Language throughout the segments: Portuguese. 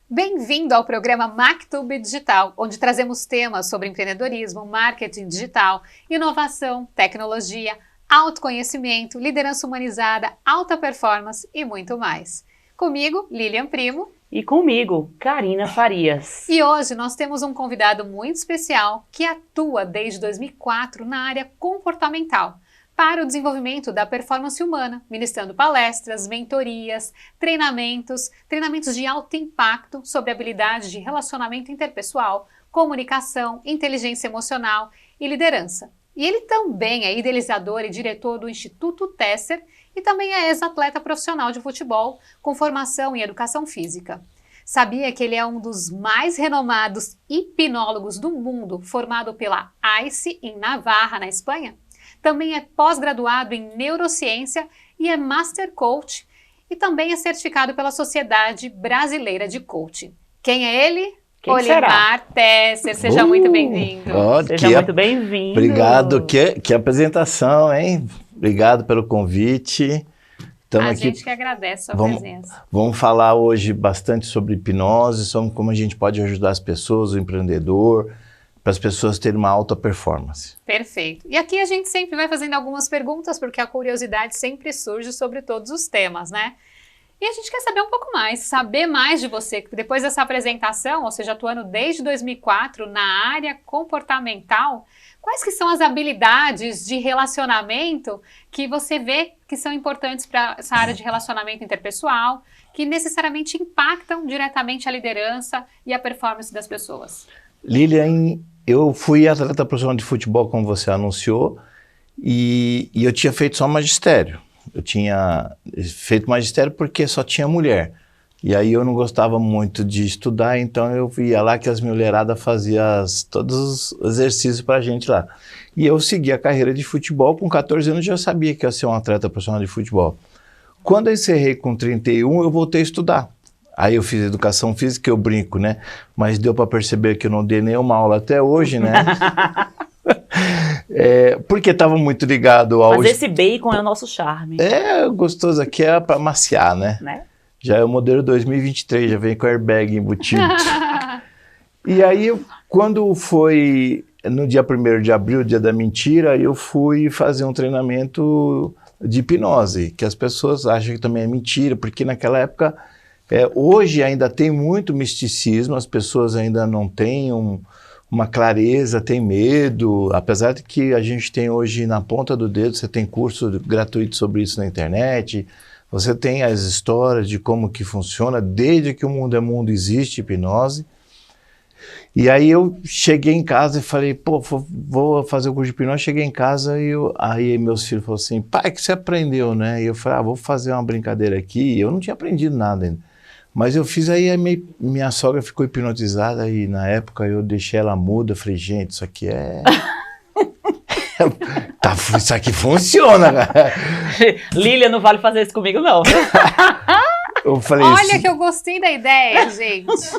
Bem-vindo ao programa Mactube Digital, onde trazemos temas sobre empreendedorismo, marketing digital, inovação, tecnologia, autoconhecimento, liderança humanizada, alta performance e muito mais. Comigo, Lilian Primo. E comigo, Karina Farias. E hoje nós temos um convidado muito especial que atua desde 2004 na área comportamental para o desenvolvimento da performance humana, ministrando palestras, mentorias, treinamentos de alto impacto sobre habilidades de relacionamento interpessoal, comunicação, inteligência emocional e liderança. E ele também é idealizador e diretor do Instituto Tesser e também é ex-atleta profissional de futebol com formação em educação física. Sabia que ele é um dos mais renomados hipnólogos do mundo, formado pela ICE em Navarra, na Espanha? Também é pós-graduado em neurociência e é Master Coach e também é certificado pela Sociedade Brasileira de Coaching. Quem é ele? Olimar Tesser, seja muito bem-vindo. Seja muito bem-vindo. Obrigado, que apresentação, hein? Obrigado pelo convite. A gente que agradece a sua presença. Vamos falar hoje bastante sobre hipnose, sobre como a gente pode ajudar as pessoas, o empreendedor, para as pessoas terem uma alta performance. Perfeito. E aqui a gente sempre vai fazendo algumas perguntas, porque a curiosidade sempre surge sobre todos os temas, né? E a gente quer saber um pouco mais, saber mais de você. Depois dessa apresentação, ou seja, atuando desde 2004 na área comportamental, quais que são as habilidades de relacionamento que você vê que são importantes para essa área de relacionamento interpessoal, que necessariamente impactam diretamente a liderança e a performance das pessoas? Lilian, eu fui atleta profissional de futebol, como você anunciou, e eu tinha feito só magistério. Eu tinha feito magistério porque só tinha mulher. E aí eu não gostava muito de estudar, então eu ia lá que as mulheradas faziam todos os exercícios pra gente lá. E eu segui a carreira de futebol, com 14 anos já sabia que ia ser um atleta profissional de futebol. Quando eu encerrei com 31, eu voltei a estudar. Aí eu fiz educação física, eu brinco, né? Mas deu para perceber que eu não dei nenhuma aula até hoje, né? Porque estava muito ligado ao... Mas esse bacon é o nosso charme. Gostoso aqui é para maciar, né? Já é o modelo 2023, já vem com airbag embutido. E aí, quando foi no dia 1º de abril, dia da mentira, eu fui fazer um treinamento de hipnose, que as pessoas acham que também é mentira, porque naquela época... hoje ainda tem muito misticismo, as pessoas ainda não têm uma clareza, têm medo, apesar de que a gente tem hoje na ponta do dedo, você tem curso gratuito sobre isso na internet, você tem as histórias de como que funciona, desde que o mundo é mundo existe hipnose. E aí eu cheguei em casa e falei, vou fazer o curso de hipnose. Cheguei em casa e aí meus filhos falaram assim, pai, o que você aprendeu, né? E eu falei, vou fazer uma brincadeira aqui. Eu não tinha aprendido nada ainda. Mas eu fiz aí, minha sogra ficou hipnotizada e na época eu deixei ela muda. Falei, gente, isso aqui isso aqui funciona, cara. Lília, não vale fazer isso comigo, não. Eu falei, olha que eu gostei da ideia, gente.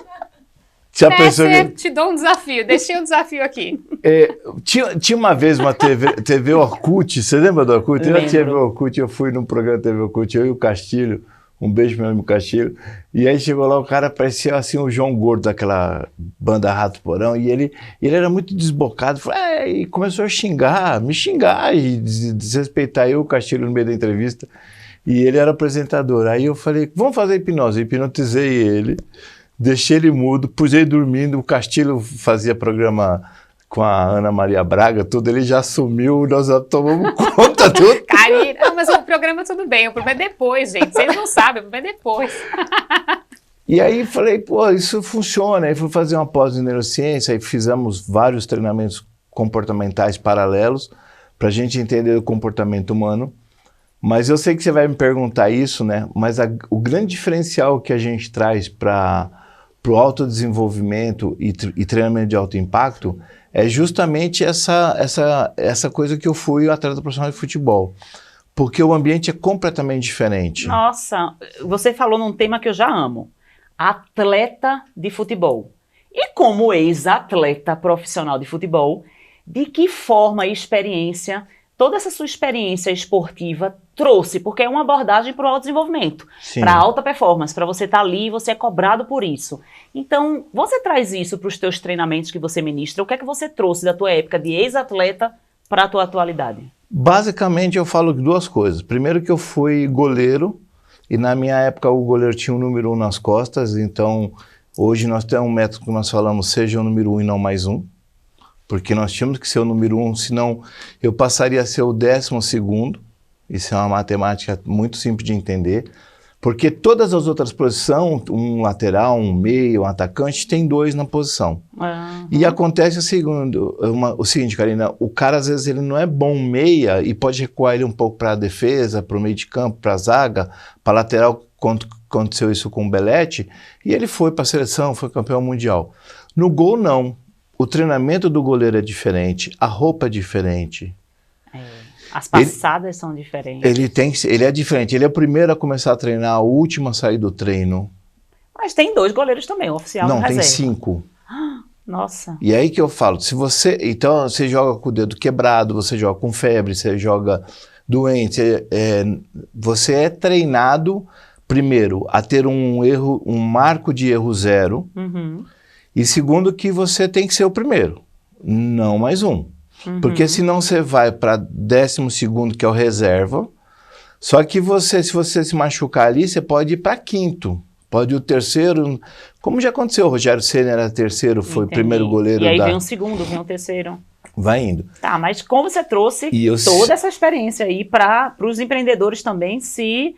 Tesser, te dou um desafio, deixei um desafio aqui. Tinha uma vez uma TV Orkut, você lembra do Orkut? Eu TV Orkut, eu fui num programa TV Orkut, eu e o Castilho, um beijo meu amigo Castilho, e aí chegou lá, o cara parecia assim o João Gordo daquela banda Rato Porão, e ele era muito desbocado, e começou a me xingar e desrespeitar eu, o Castilho, no meio da entrevista, e ele era apresentador. Aí eu falei, vamos fazer hipnose, hipnotizei ele, deixei ele mudo, pus ele dormindo, o Castilho fazia programa com a Ana Maria Braga, tudo, ele já sumiu, nós já tomamos conta do... Karina, mas o programa tudo bem, o problema é depois, gente, vocês não sabem, o problema é depois. E aí falei, isso funciona, aí fui fazer uma pós em neurociência, aí fizemos vários treinamentos comportamentais paralelos, para a gente entender o comportamento humano, mas eu sei que você vai me perguntar isso, né, mas o grande diferencial que a gente traz para o autodesenvolvimento e treinamento de alto impacto é justamente essa coisa que eu fui atleta profissional de futebol. Porque o ambiente é completamente diferente. Nossa, você falou num tema que eu já amo. Atleta de futebol. E como ex-atleta profissional de futebol, de que forma e experiência, toda essa sua experiência esportiva trouxe, porque é uma abordagem para o autodesenvolvimento, para alta performance, para você estar ali e você é cobrado por isso. Então, você traz isso para os teus treinamentos que você ministra, o que é que você trouxe da tua época de ex-atleta para a tua atualidade? Basicamente, eu falo duas coisas. Primeiro que eu fui goleiro, e na minha época o goleiro tinha o número 1 nas costas, então hoje nós temos um método que nós falamos, seja o número 1 e não mais um, porque nós tínhamos que ser o número 1, senão eu passaria a ser o 12º. Isso é uma matemática muito simples de entender, porque todas as outras posições, um lateral, um meio, um atacante, tem 2 na posição. E acontece o seguinte, Karina, o cara às vezes ele não é bom meia e pode recuar ele um pouco para a defesa, para o meio de campo, para a zaga, para a lateral, quando aconteceu isso com o Belletti, e ele foi para a seleção, foi campeão mundial. No gol não, o treinamento do goleiro é diferente, a roupa é diferente. As passadas são diferentes. Ele é diferente. Ele é o primeiro a começar a treinar, o último a sair do treino. Mas tem 2 goleiros também, o oficial não, e o reserva. Tem 5. Nossa. E aí que eu falo, então você joga com o dedo quebrado, você joga com febre, você joga doente, você é treinado primeiro a ter um marco de erro 0, e segundo que você tem que ser o primeiro, não mais um. Porque senão você vai para 12º, que é o reserva, só que se você se machucar ali, você pode ir para 5º, pode ir o 3º, como já aconteceu, o Rogério Ceni era 3º, foi o primeiro goleiro. E aí vem o 2º, vem o 3º. Vai indo. Tá, mas como você trouxe toda essa experiência aí para os empreendedores também se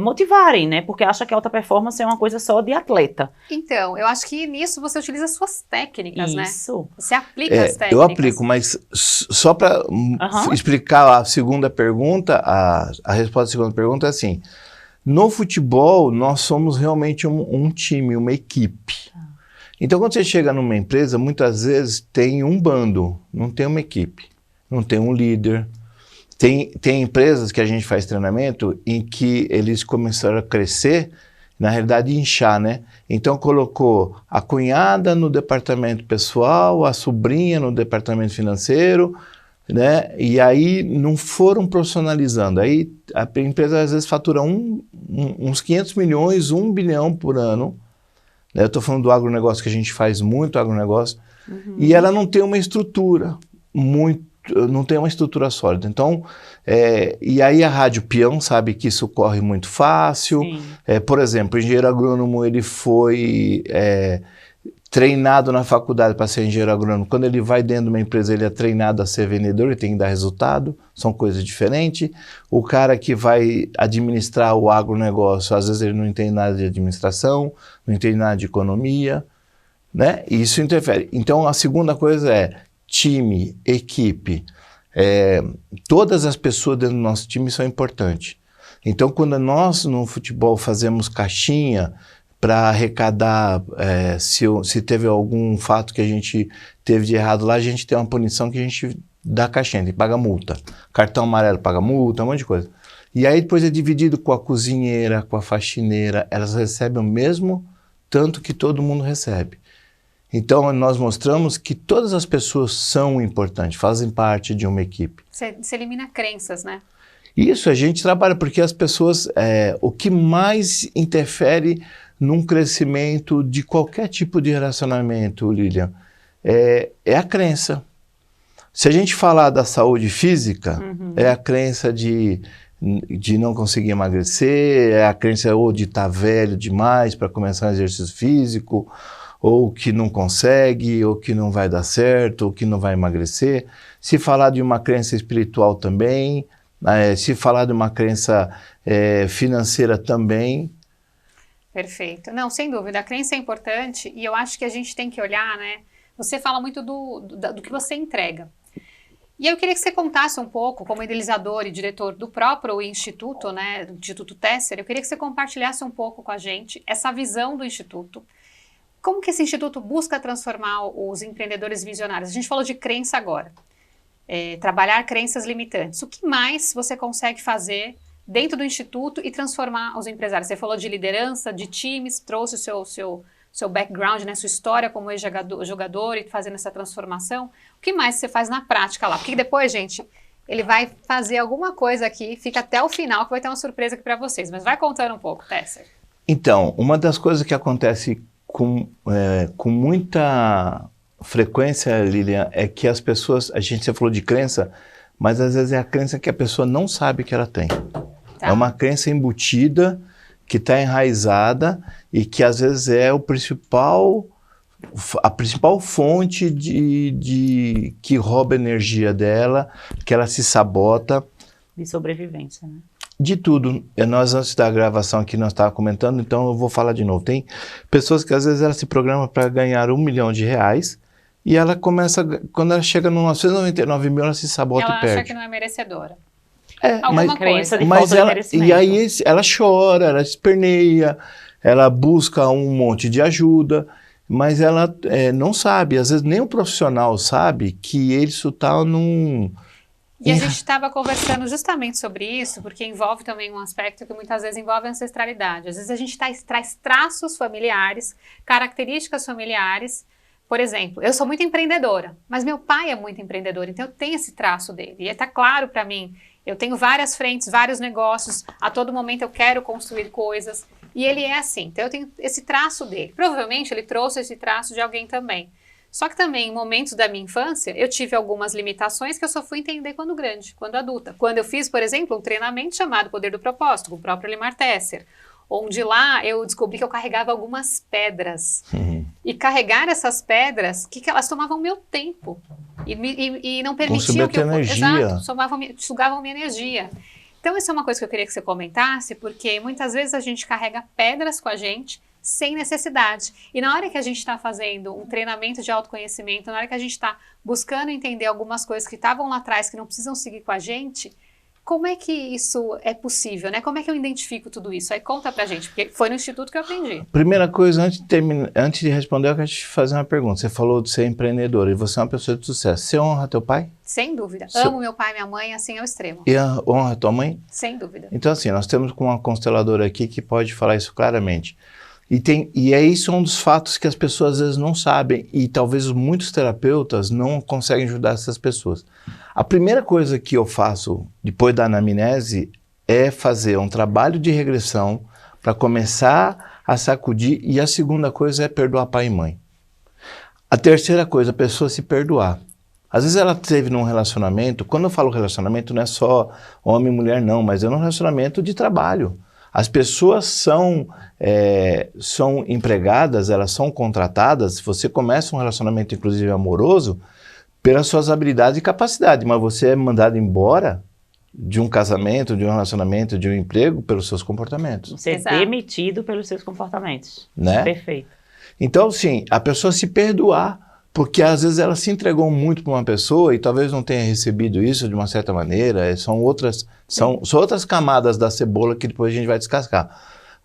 motivarem, né? Porque acha que a alta performance é uma coisa só de atleta. Então, eu acho que nisso você utiliza suas técnicas, né? Isso. Você aplica as técnicas. Eu aplico, mas só para explicar a segunda pergunta, a resposta à segunda pergunta é assim, no futebol nós somos realmente um time, uma equipe. Então quando você chega numa empresa, muitas vezes tem um bando, não tem uma equipe, não tem um líder. Tem empresas que a gente faz treinamento em que eles começaram a crescer, na realidade inchar, né? Então colocou a cunhada no departamento pessoal, a sobrinha no departamento financeiro, né? E aí não foram profissionalizando. Aí a empresa às vezes fatura uns 500 milhões, 1 bilhão por ano. Né? Eu estou falando do agronegócio, que a gente faz muito agronegócio, e ela não tem uma estrutura não tem uma estrutura sólida. Então, e aí a Rádio Peão sabe que isso corre muito fácil. Por exemplo, o engenheiro agrônomo, ele foi treinado na faculdade para ser engenheiro agrônomo. Quando ele vai dentro de uma empresa, ele é treinado a ser vendedor, ele tem que dar resultado, são coisas diferentes. O cara que vai administrar o agronegócio, às vezes ele não entende nada de administração, não entende nada de economia, né? E isso interfere. Então, a segunda coisa é time, equipe, todas as pessoas dentro do nosso time são importantes. Então, quando nós no futebol fazemos caixinha para arrecadar, se teve algum fato que a gente teve de errado lá, a gente tem uma punição que a gente dá caixinha, a gente paga multa. Cartão amarelo paga multa, um monte de coisa. E aí depois é dividido com a cozinheira, com a faxineira, elas recebem o mesmo tanto que todo mundo recebe. Então, nós mostramos que todas as pessoas são importantes, fazem parte de uma equipe. Você elimina crenças, né? Isso, a gente trabalha porque as pessoas, o que mais interfere num crescimento de qualquer tipo de relacionamento, Lilian, é a crença. Se a gente falar da saúde física, é a crença de não conseguir emagrecer, é a crença ou de estar velho demais para começar um exercício físico, ou que não consegue, ou que não vai dar certo, ou que não vai emagrecer. Se falar de uma crença espiritual também, se falar de uma crença financeira também. Perfeito. Não, sem dúvida, a crença é importante e eu acho que a gente tem que olhar, né? Você fala muito do que você entrega. E eu queria que você contasse um pouco, como idealizador e diretor do próprio Instituto, né, do Instituto Tesser, eu queria que você compartilhasse um pouco com a gente essa visão do Instituto. Como que esse Instituto busca transformar os empreendedores visionários? A gente falou de crença agora, trabalhar crenças limitantes. O que mais você consegue fazer dentro do Instituto e transformar os empresários? Você falou de liderança, de times, trouxe o seu background, né, sua história como ex-jogador e fazendo essa transformação. O que mais você faz na prática lá? Porque depois, gente, ele vai fazer alguma coisa aqui, fica até o final que vai ter uma surpresa aqui para vocês. Mas vai contando um pouco, Tesser. Então, uma das coisas que acontece com muita frequência, Lilian, é que as pessoas, você falou de crença, mas às vezes é a crença que a pessoa não sabe que ela tem. Tá. É uma crença embutida, que está enraizada e que às vezes é a principal fonte que rouba energia dela, que ela se sabota. De sobrevivência, né? De tudo. Nós, antes da gravação aqui, nós estávamos comentando, então eu vou falar de novo. Tem pessoas que às vezes ela se programa para ganhar R$1 milhão e ela começa, quando ela chega no 999 mil, ela se sabota e perde. Ela acha que não é merecedora. Alguma crença de falta de merecimento. E aí ela chora, ela esperneia, ela busca um monte de ajuda, mas ela não sabe, às vezes nem o profissional sabe que isso está num... E a gente estava conversando justamente sobre isso, porque envolve também um aspecto que muitas vezes envolve a ancestralidade. Às vezes a gente traz traços familiares, características familiares. Por exemplo, eu sou muito empreendedora, mas meu pai é muito empreendedor, então eu tenho esse traço dele. E está claro para mim, eu tenho várias frentes, vários negócios, a todo momento eu quero construir coisas. E ele é assim, então eu tenho esse traço dele. Provavelmente ele trouxe esse traço de alguém também. Só que também, em momentos da minha infância, eu tive algumas limitações que eu só fui entender quando grande, quando adulta. Quando eu fiz, por exemplo, um treinamento chamado Poder do Propósito, com o próprio Limar Tesser, onde lá eu descobri que eu carregava algumas pedras. E carregar essas pedras, que elas tomavam meu tempo. E não permitiam que eu... energia. Exato, sugavam minha energia. Então, isso é uma coisa que eu queria que você comentasse, porque muitas vezes a gente carrega pedras com a gente, sem necessidade. E na hora que a gente está fazendo um treinamento de autoconhecimento, na hora que a gente está buscando entender algumas coisas que estavam lá atrás, que não precisam seguir com a gente, como é que isso é possível, né? Como é que eu identifico tudo isso? Aí conta pra gente, porque foi no Instituto que eu aprendi. Primeira coisa, antes de responder, eu quero te fazer uma pergunta. Você falou de ser empreendedora e você é uma pessoa de sucesso. Você honra teu pai? Sem dúvida. Amo meu pai e minha mãe, assim, ao extremo. E honra tua mãe? Sem dúvida. Então, assim, nós temos uma consteladora aqui que pode falar isso claramente. E isso é um dos fatos que as pessoas às vezes não sabem e talvez muitos terapeutas não conseguem ajudar essas pessoas. A primeira coisa que eu faço depois da anamnese é fazer um trabalho de regressão para começar a sacudir, e a segunda coisa é perdoar pai e mãe. A terceira coisa, a pessoa se perdoar. Às vezes ela esteve num relacionamento, quando eu falo relacionamento não é só homem e mulher não, mas é um relacionamento de trabalho. As pessoas são empregadas, elas são contratadas. Você começa um relacionamento, inclusive amoroso, pelas suas habilidades e capacidade, mas você é mandado embora de um casamento, de um relacionamento, de um emprego, pelos seus comportamentos. Você é demitido pelos seus comportamentos. Né? Perfeito. Então, sim, a pessoa se perdoar, porque às vezes ela se entregou muito para uma pessoa e talvez não tenha recebido isso de uma certa maneira. São outras camadas da cebola que depois a gente vai descascar.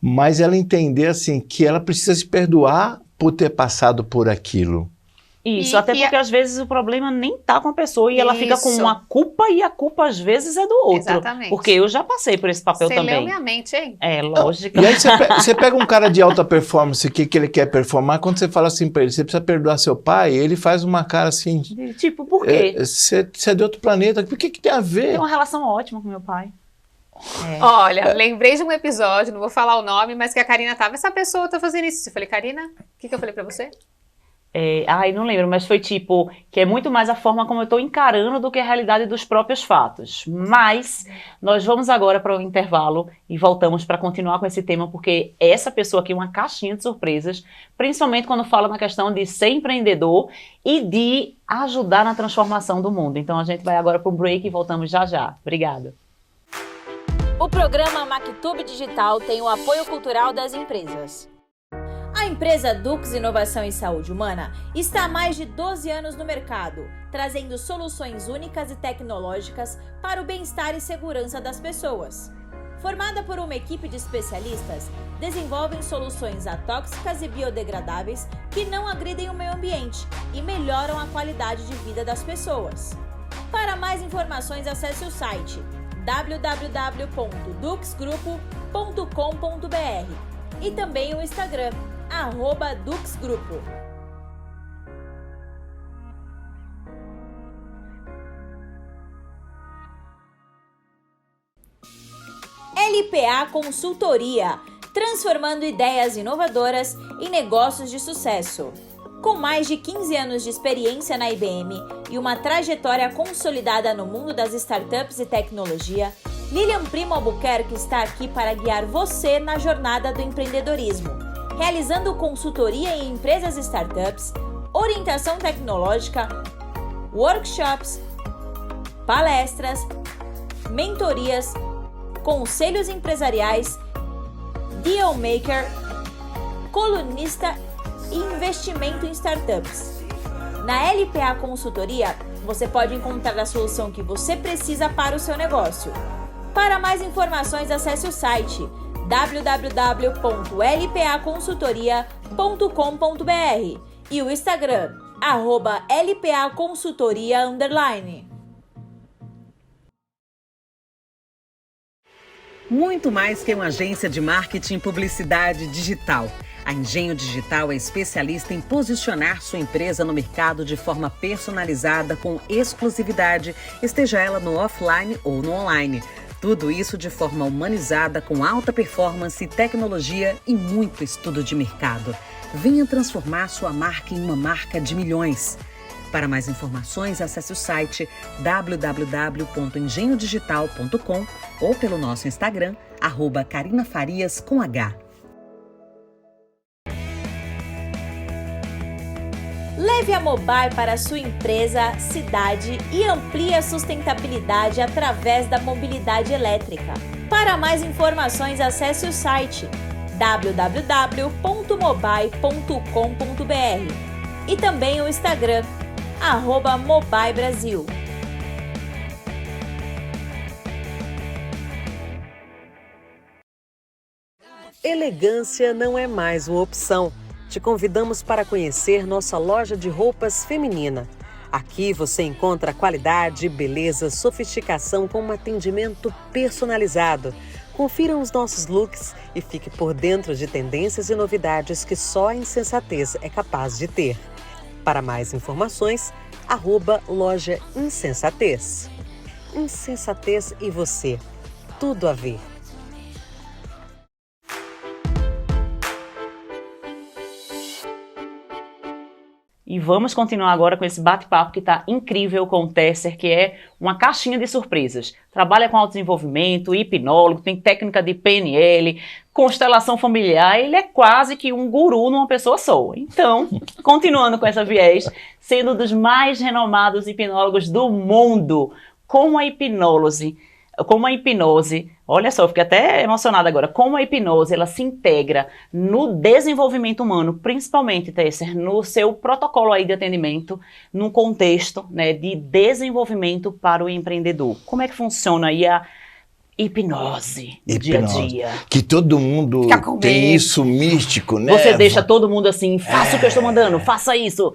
Mas ela entender assim que ela precisa se perdoar por ter passado por aquilo. Isso, até porque às vezes o problema nem tá com a pessoa e ela fica com uma culpa e a culpa às vezes é do outro. Exatamente. Porque eu já passei por esse papel também. Você leu minha mente, hein? É, lógico. E aí você pega um cara de alta performance, que ele quer performar, quando você fala assim pra ele, você precisa perdoar seu pai, ele faz uma cara assim... Tipo, por quê? Você é de outro planeta, por que tem a ver? Tem uma relação ótima com meu pai. Olha, lembrei de um episódio, não vou falar o nome, mas que a Karina tava, essa pessoa tá fazendo isso. Eu falei, Karina, o que eu falei pra você? Não lembro, mas foi tipo, que é muito mais a forma como eu estou encarando do que a realidade dos próprios fatos. Mas nós vamos agora para o intervalo e voltamos para continuar com esse tema, porque essa pessoa aqui é uma caixinha de surpresas, principalmente quando fala na questão de ser empreendedor e de ajudar na transformação do mundo. Então a gente vai agora para um break e voltamos já já. Obrigada. O programa Mactub Digital tem o apoio cultural das empresas. A empresa Dux Inovação em Saúde Humana está há mais de 12 anos no mercado, trazendo soluções únicas e tecnológicas para o bem-estar e segurança das pessoas. Formada por uma equipe de especialistas, desenvolvem soluções atóxicas e biodegradáveis que não agridem o meio ambiente e melhoram a qualidade de vida das pessoas. Para mais informações, acesse o site www.duxgrupo.com.br e também o Instagram, @duxgrupo. LPA Consultoria, transformando ideias inovadoras em negócios de sucesso. Com mais de 15 anos de experiência na IBM e uma trajetória consolidada no mundo das startups e tecnologia, Lilian Primo Albuquerque está aqui para guiar você na jornada do empreendedorismo, realizando consultoria em empresas e startups, orientação tecnológica, workshops, palestras, mentorias, conselhos empresariais, deal maker, colunista e investimento em startups. Na LPA Consultoria, você pode encontrar a solução que você precisa para o seu negócio. Para mais informações, acesse o site www.lpaconsultoria.com.br e o Instagram, @lpaconsultoria_. Muito mais que uma agência de marketing e publicidade digital. A Engenho Digital é especialista em posicionar sua empresa no mercado de forma personalizada, com exclusividade, esteja ela no offline ou no online. Tudo isso de forma humanizada, com alta performance, tecnologia e muito estudo de mercado. Venha transformar sua marca em uma marca de milhões. Para mais informações, acesse o site www.engenhodigital.com ou pelo nosso Instagram, @carinafarias com H. Leve a Mobile para a sua empresa, cidade e amplie a sustentabilidade através da mobilidade elétrica. Para mais informações, acesse o site www.mobile.com.br e também o Instagram, @MobileBrasil. Elegância não é mais uma opção. Te convidamos para conhecer nossa loja de roupas feminina. Aqui você encontra qualidade, beleza, sofisticação com um atendimento personalizado. Confira os nossos looks e fique por dentro de tendências e novidades que só a Insensatez é capaz de ter. Para mais informações, @loja Insensatez. Insensatez e você. Tudo a ver. E vamos continuar agora com esse bate-papo que está incrível com o Tesser, que é uma caixinha de surpresas. Trabalha com autodesenvolvimento, hipnólogo, tem técnica de PNL, constelação familiar, ele é quase que um guru numa pessoa só. Então, continuando com essa viés, sendo um dos mais renomados hipnólogos do mundo, como a hipnose, olha só, eu fiquei até emocionada agora, como a hipnose ela se integra no desenvolvimento humano, principalmente, Tesser, no seu protocolo aí de atendimento, num contexto, né, de desenvolvimento para o empreendedor. Como é que funciona aí a hipnose no dia a dia? Que todo mundo tem isso místico, né? Você deixa todo mundo assim, faça o que eu estou mandando, faça isso.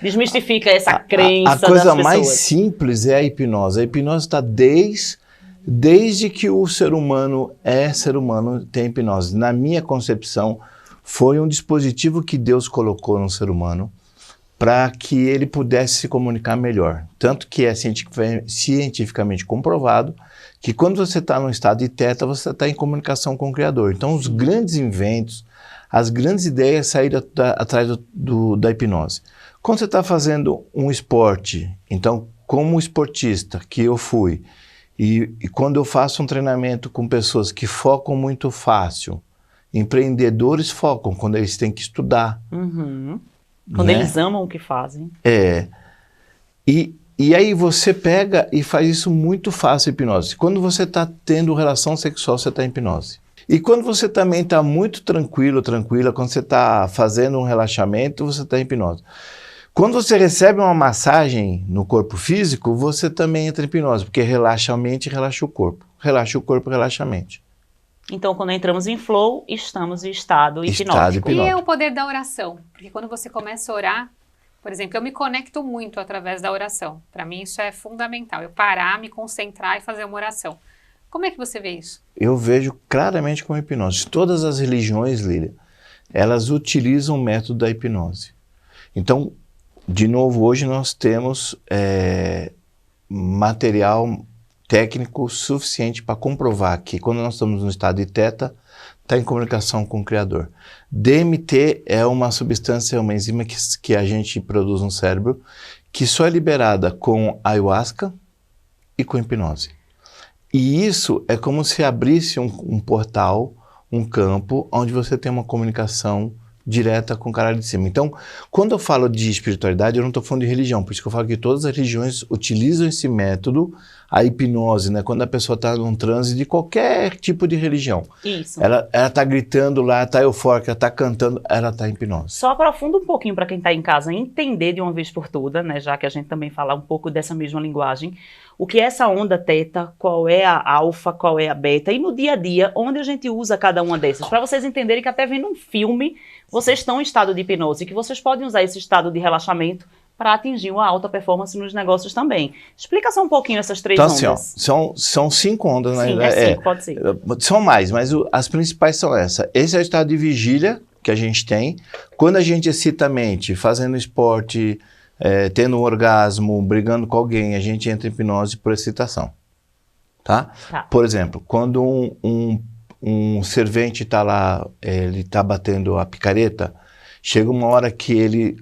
Desmistifica essa crença das pessoas. A coisa mais simples é a hipnose. A hipnose está desde que o ser humano é ser humano, tem hipnose. Na minha concepção, foi um dispositivo que Deus colocou no ser humano para que ele pudesse se comunicar melhor. Tanto que é cientificamente comprovado que quando você está num estado de teta, você está em comunicação com o Criador. Então, os grandes inventos, as grandes ideias saíram atrás da hipnose. Quando você está fazendo um esporte, então, como esportista que eu fui, e quando eu faço um treinamento com pessoas que focam muito fácil, empreendedores focam quando eles têm que estudar. Uhum. Quando eles amam o que fazem. E aí você pega e faz isso muito fácil, hipnose. Quando você está tendo relação sexual, você está em hipnose. E quando você também está muito tranquila, quando você está fazendo um relaxamento, você está em hipnose. Quando você recebe uma massagem no corpo físico, você também entra em hipnose, porque relaxa a mente e relaxa o corpo. Relaxa o corpo, relaxa a mente. Então, quando entramos em flow, estamos em estado hipnótico. E é o poder da oração? Porque quando você começa a orar, por exemplo, eu me conecto muito através da oração. Para mim isso é fundamental, eu parar, me concentrar e fazer uma oração. Como é que você vê isso? Eu vejo claramente como hipnose. Todas as religiões, Lília, elas utilizam o método da hipnose. Então, de novo, hoje nós temos material técnico suficiente para comprovar que quando nós estamos no estado de teta, está em comunicação com o criador. DMT é uma substância, uma enzima que a gente produz no cérebro, que só é liberada com ayahuasca e com hipnose. E isso é como se abrisse um portal, um campo, onde você tem uma comunicação direta com o cara de cima. Então, quando eu falo de espiritualidade, eu não estou falando de religião, por isso que eu falo que todas as religiões utilizam esse método, a hipnose, né? Quando a pessoa está num transe de qualquer tipo de religião. Isso. Ela está gritando lá, está eufórica, está cantando, ela está em hipnose. Só aprofunda um pouquinho para quem está em casa entender de uma vez por todas, né? Já que a gente também fala um pouco dessa mesma linguagem. O que é essa onda teta, qual é a alfa, qual é a beta, e no dia a dia, onde a gente usa cada uma dessas, para vocês entenderem que até vendo um filme, vocês estão em estado de hipnose, que vocês podem usar esse estado de relaxamento para atingir uma alta performance nos negócios também. Explica só um pouquinho essas três então, ondas. Assim, ó, são 5 ondas. Sim, né? é 5, pode ser. São mais, mas as principais são essa. Esse é o estado de vigília que a gente tem. Quando a gente excita a mente, fazendo esporte, tendo um orgasmo, brigando com alguém, a gente entra em hipnose por excitação. Tá? Por exemplo, quando um servente está lá, ele está batendo a picareta, chega uma hora que ele,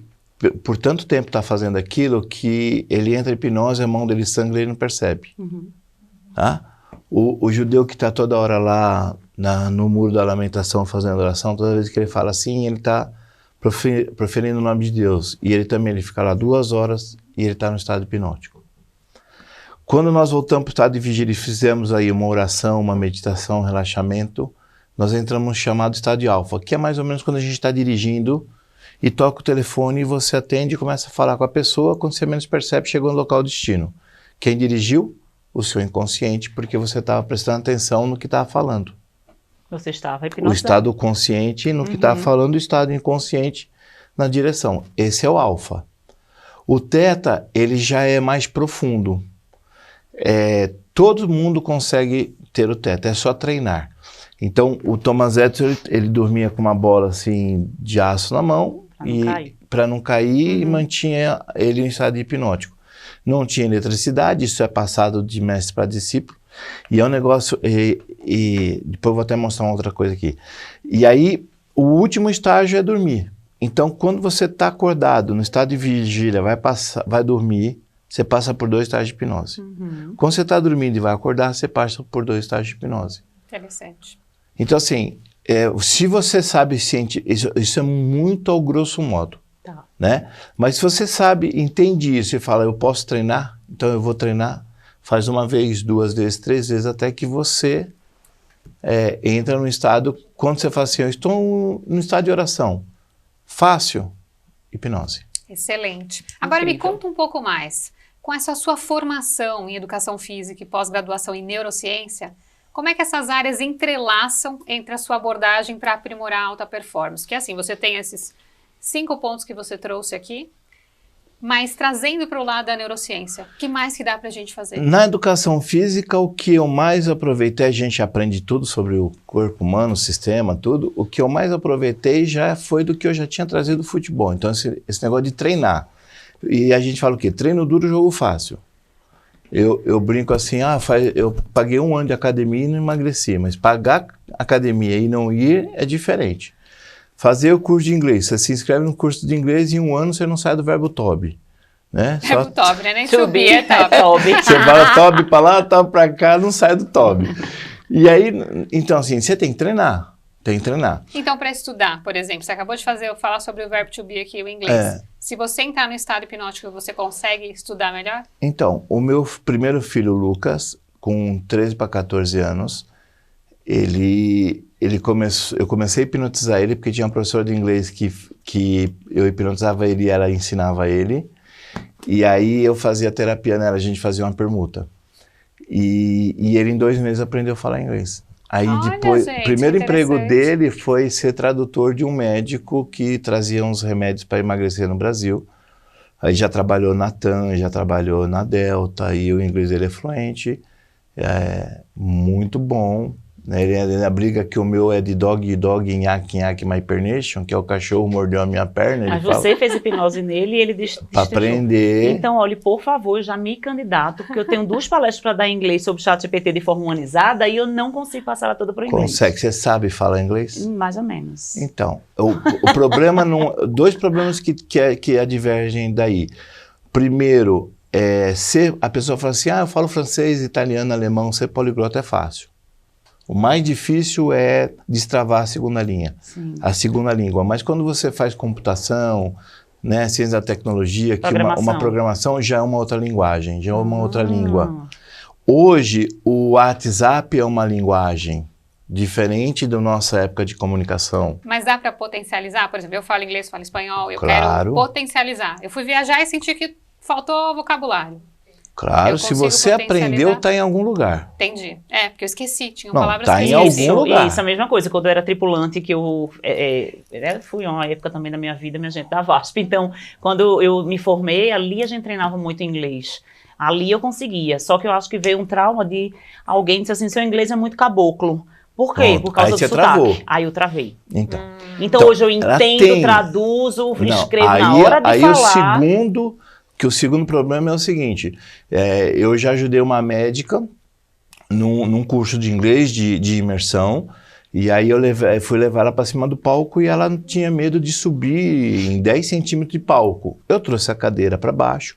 por tanto tempo está fazendo aquilo, que ele entra em hipnose, a mão dele sangra e ele não percebe. Uhum. Tá? O judeu que está toda hora lá no muro da lamentação fazendo oração, toda vez que ele fala assim, ele está proferindo o nome de Deus. E ele também, ele fica lá 2 horas e ele está no estado hipnótico. Quando nós voltamos para o estado de vigília e fizemos aí uma oração, uma meditação, um relaxamento, nós entramos no chamado estado de alfa, que é mais ou menos quando a gente está dirigindo e toca o telefone e você atende e começa a falar com a pessoa, quando você menos percebe, chegou no local destino. Quem dirigiu? O seu inconsciente, porque você estava prestando atenção no que estava falando. Você estava hipnotizado. O estado consciente no que estava falando, o estado inconsciente na direção. Esse é o alfa. O teta, ele já é mais profundo. Todo mundo consegue ter o teta, é só treinar. Então, o Thomas Edison, ele dormia com uma bola assim de aço na mão para não cair e mantinha ele em estado hipnótico. Não tinha eletricidade, isso é passado de mestre para discípulo. E é um negócio, e depois eu vou até mostrar uma outra coisa aqui. E aí, o último estágio é dormir. Então, quando você está acordado, no estado de vigília, vai dormir, você passa por 2 estágios de hipnose. Quando você está dormindo e vai acordar, você passa por 2 estágios de hipnose. Interessante. Então, assim, se você sabe, isso é muito ao grosso modo. Tá. Né? Mas se você entende isso e fala, eu posso treinar, então eu vou treinar, faz 1 vez, 2 vezes, 3 vezes, até que você entra no estado, quando você fala assim, eu estou no estado de oração, fácil, hipnose. Excelente. Agora me conta um pouco mais, com essa sua formação em educação física e pós-graduação em neurociência, como é que essas áreas entrelaçam entre a sua abordagem para aprimorar a alta performance? Porque assim, você tem esses 5 pontos que você trouxe aqui, mas trazendo para o lado da neurociência, o que mais que dá para a gente fazer? Na educação física, o que eu mais aproveitei, a gente aprende tudo sobre o corpo humano, o sistema, tudo. O que eu mais aproveitei já foi do que eu já tinha trazido do futebol. Então, esse negócio de treinar. E a gente fala o quê? Treino duro, jogo fácil. Eu brinco assim, eu paguei 1 ano de academia e não emagreci, mas pagar academia e não ir é diferente. Fazer o curso de inglês, você se inscreve no curso de inglês e em 1 ano você não sai do verbo to be. Né? Verbo to be, né? Nem to be, é top. Você fala to be para lá, to be para cá, não sai do to be. E aí, então assim, você tem que treinar. Tem que treinar. Então, para estudar, por exemplo, você acabou de falar sobre o verbo to be aqui, o inglês. Se você entrar no estado hipnótico, você consegue estudar melhor? Então, o meu primeiro filho, Lucas, com 13 para 14 anos, eu comecei a hipnotizar ele, porque tinha uma professora de inglês que eu hipnotizava ele e ela ensinava ele. E aí eu fazia terapia nela, a gente fazia uma permuta. E ele em 2 meses aprendeu a falar inglês. Aí depois, o primeiro emprego dele foi ser tradutor de um médico que trazia uns remédios para emagrecer no Brasil. Aí já trabalhou na TAM, já trabalhou na Delta, e o inglês dele é fluente, muito bom. né? Ele briga que o meu é de dog, nhaque, my pernation, que é o cachorro mordeu a minha perna. Mas você fez hipnose nele e ele para aprender. Então, olha, por favor, já me candidato, porque eu tenho 2 palestras para dar em inglês sobre ChatGPT de forma humanizada e eu não consigo passar ela toda para o inglês. Consegue? Você sabe falar inglês? Mais ou menos. Então, o problema não... 2 problemas que advergem daí. Primeiro, a pessoa fala assim, eu falo francês, italiano, alemão, ser poliglota é fácil. O mais difícil é destravar a segunda linha, a segunda língua. Mas quando você faz computação, né, ciência da tecnologia, que uma programação já é uma outra linguagem, já é uma outra língua. Hoje, o WhatsApp é uma linguagem diferente da nossa época de comunicação. Mas dá para potencializar? Por exemplo, eu falo inglês, falo espanhol, eu quero potencializar. Eu fui viajar e senti que faltou vocabulário. Claro, se você aprendeu, está em algum lugar. Entendi. Porque eu esqueci, tinha palavras que eu esqueci. Está em algum lugar. Isso, a mesma coisa, quando eu era tripulante, que eu fui uma época também da minha vida, minha gente, da VASP. Então, quando eu me formei, ali a gente treinava muito inglês. Ali eu conseguia, só que eu acho que veio um trauma de alguém disse assim, seu inglês é muito caboclo. Por quê? Por causa do sotaque. Travou. Aí eu travei. Então hoje eu entendo, traduzo, escrevo na hora de falar. O segundo problema é o seguinte, eu já ajudei uma médica num curso de inglês de imersão, e aí eu fui levar ela para cima do palco e ela tinha medo de subir em 10 centímetros de palco. Eu trouxe a cadeira para baixo,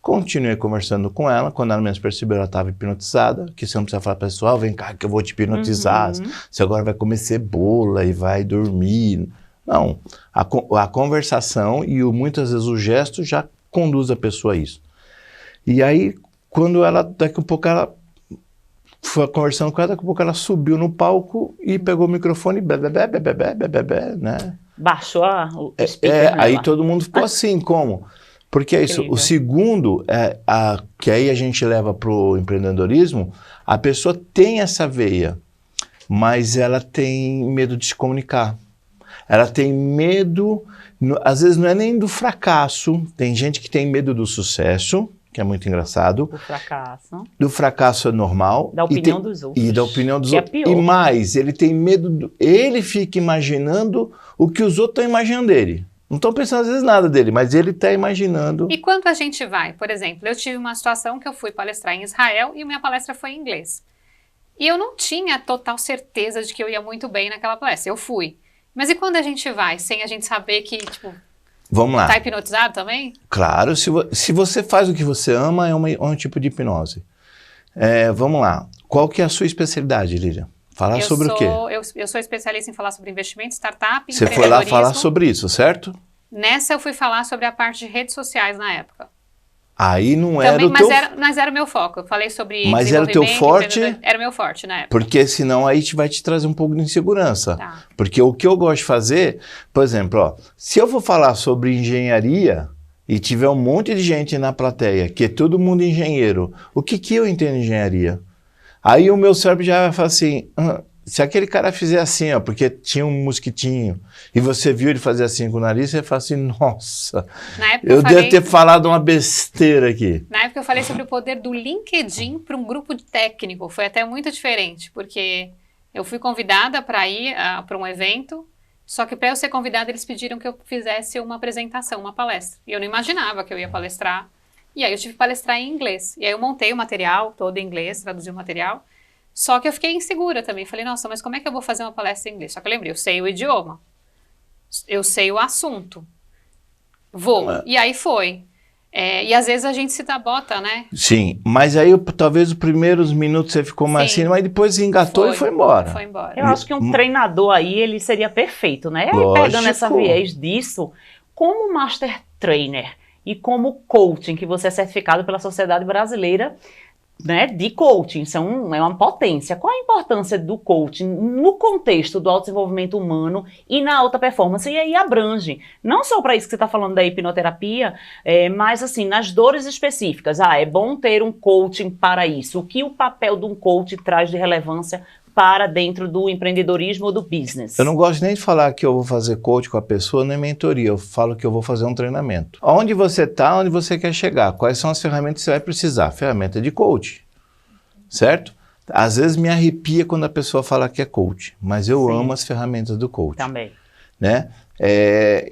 continuei conversando com ela, quando ela menos percebeu, ela estava hipnotizada, que você não precisa falar para pessoal, vem cá que eu vou te hipnotizar, você agora vai comer cebola e vai dormir. Não, a conversação e muitas vezes o gesto já conduz a pessoa a isso. E aí, quando daqui a pouco ela foi conversando com ela, daqui a pouco ela subiu no palco e pegou o microfone e né? Baixou o speaker. Aí todo mundo ficou assim, como? Porque é isso. O segundo, que aí a gente leva para o empreendedorismo, a pessoa tem essa veia, mas ela tem medo de se comunicar. Ela tem medo, às vezes não é nem do fracasso, tem gente que tem medo do sucesso, que é muito engraçado. Do fracasso é normal. Da opinião dos outros. E da opinião dos outros. É pior. E mais, ele tem medo, ele fica imaginando o que os outros estão imaginando dele. Não estão pensando às vezes nada dele, mas ele está imaginando. E quando a gente vai, por exemplo, eu tive uma situação que eu fui palestrar em Israel e minha palestra foi em inglês. E eu não tinha total certeza de que eu ia muito bem naquela palestra. Eu fui. Mas e quando a gente vai, sem a gente saber que, tipo, vamos lá. Tá hipnotizado também? Claro, se você faz o que você ama, é um tipo de hipnose. Vamos lá. Qual que é a sua especialidade, Lília? Falar sobre o quê? Eu sou especialista em falar sobre investimento, startup, Você foi lá falar sobre isso, certo? Nessa eu fui falar sobre a parte de redes sociais na época. Aí não também, era o teu... Mas era o meu foco. Eu falei sobre Mas era o teu forte? Era o meu forte na época. Porque senão aí vai te trazer um pouco de insegurança. Tá. Porque o que eu gosto de fazer, por exemplo, se eu for falar sobre engenharia e tiver um monte de gente na plateia, que é todo mundo engenheiro, o que eu entendo de engenharia? Aí o meu cérebro já vai falar assim, se aquele cara fizer assim, ó, porque tinha um mosquitinho, e você viu ele fazer assim com o nariz, você fala assim, nossa, eu devo ter falado uma besteira aqui. Na época eu falei sobre o poder do LinkedIn para um grupo técnico, foi até muito diferente, porque eu fui convidada para ir para um evento, só que para eu ser convidada eles pediram que eu fizesse uma apresentação, uma palestra, e eu não imaginava que eu ia palestrar, e aí eu tive que palestrar em inglês, e aí eu montei o material todo em inglês, traduzi o material. Só que eu fiquei insegura também. Falei, nossa, mas como é que eu vou fazer uma palestra em inglês? Só que eu lembrei, eu sei o idioma. Eu sei o assunto. Vou. E aí foi. E às vezes a gente se sabota, né? Sim, mas aí talvez os primeiros minutos você ficou mais assim, mas depois engatou e foi embora. Foi embora. Eu acho que um treinador aí, ele seria perfeito, né? Aí pegando essa viés disso, como Master Trainer e como coaching, que você é certificado pela Sociedade Brasileira, né, de coaching, é uma potência. Qual a importância do coaching no contexto do autodesenvolvimento humano e na alta performance? E aí abrange, não só para isso que você está falando da hipnoterapia, mas assim, nas dores específicas. É bom ter um coaching para isso. O que o papel de um coach traz de relevância para dentro do empreendedorismo ou do business? Eu não gosto nem de falar que eu vou fazer coach com a pessoa, nem mentoria. Eu falo que eu vou fazer um treinamento. Onde você está, onde você quer chegar, quais são as ferramentas que você vai precisar? Ferramenta de coach, certo? Às vezes me arrepia quando a pessoa fala que é coach, mas eu amo as ferramentas do coach. Também. Né?